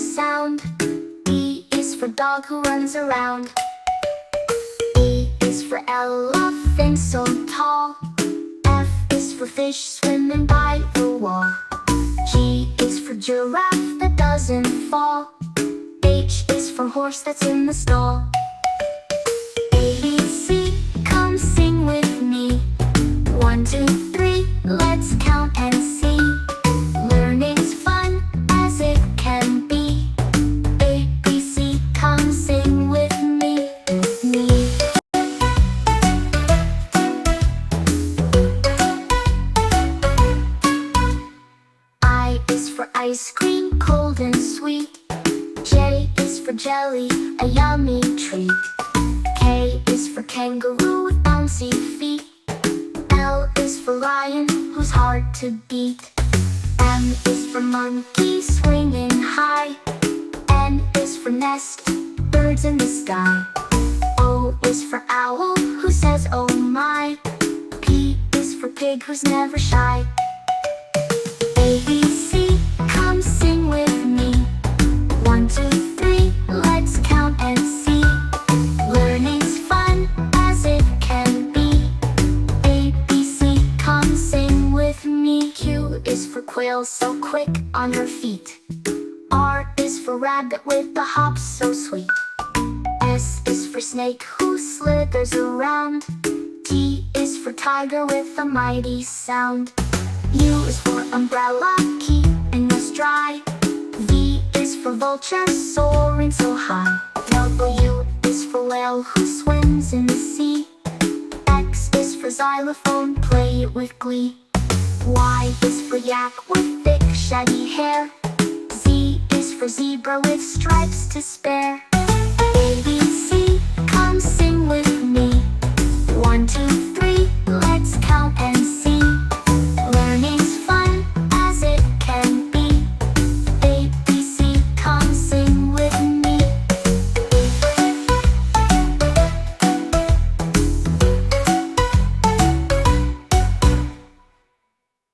sound. E is for dog who runs around. E is for elephant so tall. F is for fish swimming by the wall. G is for giraffe that doesn't fall. H is for horse that's in the stall. ABC, come sing with me. 1, 2, 3, let's count and see. Learning's fun as it can be. ABC, come sing with me. I is for ice cream, cold and sweet. J is for jelly, a yummy treat. K is for kangaroo with bouncy feet. L is for lion, who's hard to beat. M is for monkey, swinging high. N is for nest, birds in the sky. O is for owl, who says oh my. P is for pig, who's never shy. ABC, come sing with me. 1, 2, 3, let's count and see. Learning's fun as it can be. ABC, come sing with me. Q is for quail so quick on her feet. R is for rabbit with the hops so sweet. S is for snake who slithers around. T is for tiger with a mighty sound. U is for umbrella, keeping us dry. V is for vulture, soaring so high. W is for whale who swims in the sea. X is for xylophone, play it with glee. Y is for yak with thick shaggy hair. Z is for zebra with stripes to spare. ABC, come sing